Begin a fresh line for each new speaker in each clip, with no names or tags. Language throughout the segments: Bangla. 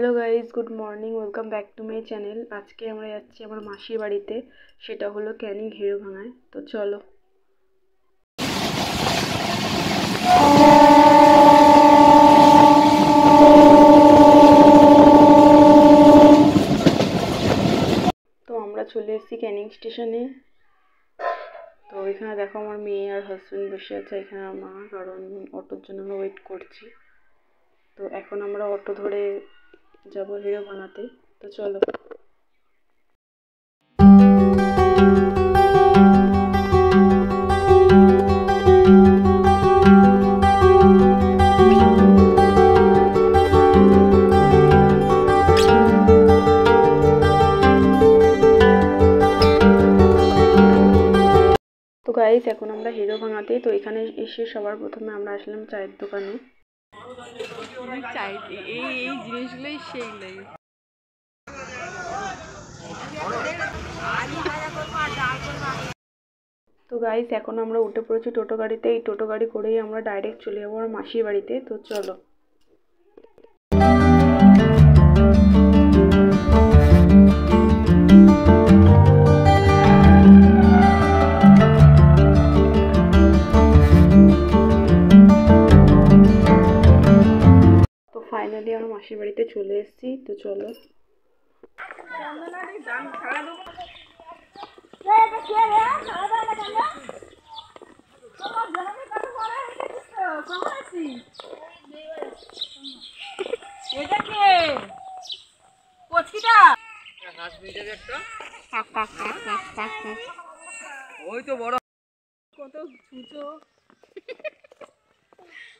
Hello guys, good morning, welcome back to my channel. আজকে আমরা যাচ্ছি আমার মাসির বাড়িতে, সেটা হলো ক্যানিং হিরোভাঙায়। তো চলো। তো আমরা চলে এসেছি ক্যানিং স্টেশনে। তো এখানে দেখো আমার মেয়ে আর হাজব্যান্ড বসে আছে, এখানে আমার মা, কারণ অটোর জন্য আমরা ওয়েট করছি। তো এখন আমরা অটো ধরে যাবো হিরোভাঙাতে। তো চলো। তো গাইস, এখন আমরা হিরোভাঙাতে। তো এখানে এসে সবার প্রথমে আমরা আসলাম চায়ের দোকানে। এই জিনিসগুলোই সেইগুলোই। তো গাইস, এখন আমরা উঠে পড়েছি টোটো গাড়িতে। এই টোটো গাড়ি করেই আমরা ডাইরেক্ট চলে যাবো আমার মাসির বাড়িতে। তো চলো। তো ফাইনালি আমার মাসির বাড়িতে চলে এসেছি। তো চলো।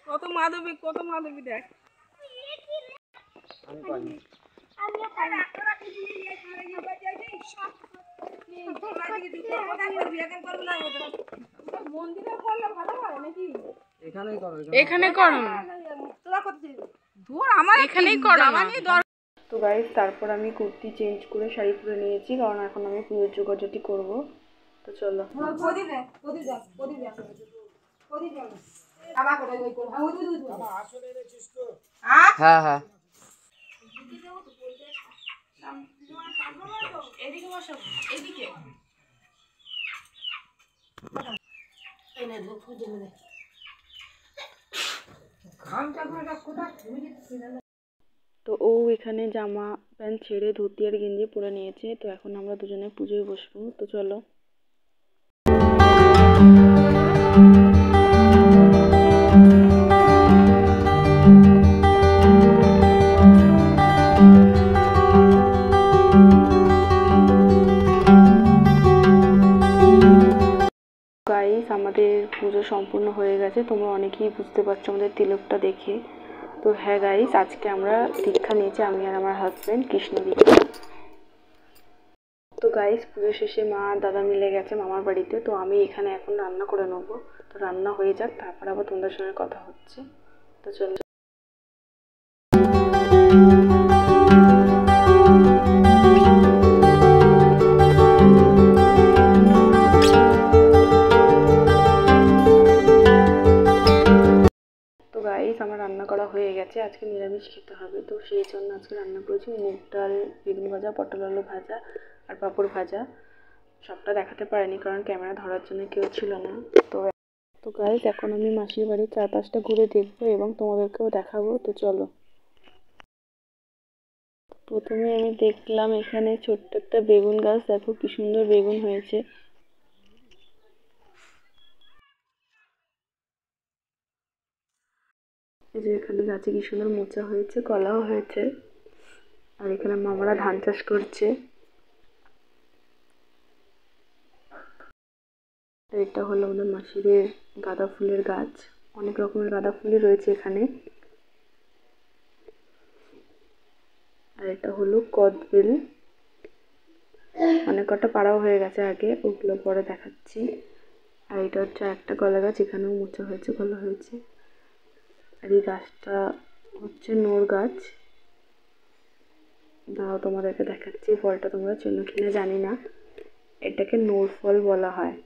কত মাধবী দেখ। এখানে করো না, এখানেই করো না। তো গাইস, তারপর আমি কুর্তি চেঞ্জ করে শাড়ি পরে নিয়েছি, কারণ এখন আমি পুজোর জোগাড়জাটি করবো। তো চলো।
হ্যাঁ হ্যাঁ
তো ও এখানে জামা প্যান্ট ছেড়ে ধুতি আর গেঞ্জি পরে নিয়েছে। তো এখন আমরা দুজনে পুজোয় বসবো। তো চলো। গাইস, আমাদের পুজো সম্পূর্ণ হয়ে গেছে। তোমরা অনেকেই বুঝতে পারছো আমাদের তিলকটা দেখে। তো হ্যাঁ গাইস, আজকে আমরা দীক্ষা নিয়েছি, আমি আর আমার হাজব্যান্ড, কৃষ্ণ দীক্ষা। তো গাইস, পুজো শেষে মা আর দাদা মিলে গেছে মামার বাড়িতে। তো আমি এখানে এখন রান্না করে নেবো। তো রান্না হয়ে যাক, তারপর আবার তোমাদের সঙ্গে কথা হচ্ছে। তো চলো। তো গাইস, আমার রান্না করা হয়ে গেছে। আজকে নিরামিষ খেতে হবে, তো সেই জন্য আজকে রান্না করেছি মুগ ডাল, বেগুন ভাজা, পটল আলু ভাজা আর পাঁপড় ভাজা। সবটা দেখাতে পারিনি, কারণ ক্যামেরা ধরার জন্য কেউ ছিল না। তো গাইস, এখন আমি মাসির বাড়ির চারপাশটা ঘুরে দেখবো এবং তোমাদেরকেও দেখাবো। তো চলো। প্রথমে আমি দেখলাম এখানে ছোট্ট একটা বেগুন গাছ। দেখো কি সুন্দর বেগুন হয়েছে। এই যে এখানে গাছে কি সুন্দর মোচা হয়েছে, কলাও হয়েছে। আর এখানে মামারা ধান চাষ করছে। এটা হলো আমাদের মাসিদের গাঁদা ফুলের গাছ। অনেক রকমের গাঁদা ফুলই রয়েছে এখানে। আর এটা হলো কদবেল। অনেক কটা পাড়াও হয়ে গেছে আগে, ওগুলো পরে দেখাচ্ছি। আর এটা হচ্ছে একটা কলা গাছ, এখানেও মোচা হয়েছে, কলা হয়েছে। আর এই গাছটা হচ্ছে নোর গাছ। দাও তোমাদেরকে দেখাচ্ছি, ফলটা তোমরা চেনো কিনা জানি না। এটাকে নোর ফল বলা হয়।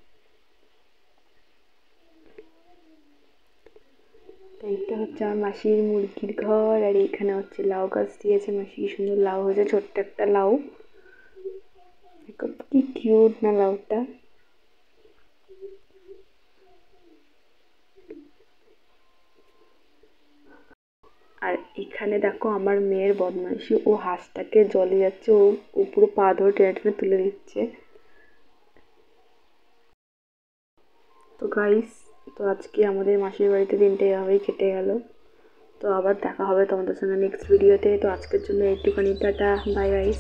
এইটা হচ্ছে আমার মাসির মুরগির ঘর, আর এখানে হচ্ছে লাউ গাছ দিয়েছে মাসি, কি সুন্দর লাউ হয়েছে, ছোট্ট একটা লাউ, দেখো কি কিউট না লাউটা। আর এখানে দেখো আমার মেয়ের বদমাইশি, ও হাঁসটাকে জলে যাচ্ছে, ও পুরো পা ধরে টেনে টেনে তুলে দিচ্ছে। তো গাইস, তো আজকে আমাদের মাসির বাড়িতে দিনটা এভাবেই কেটে গেল। তো আবার দেখা হবে তোমাদের সঙ্গে নেক্সট ভিডিওতে। তো আজকের জন্য এইটুখানি, টাটা, বাই গাইস।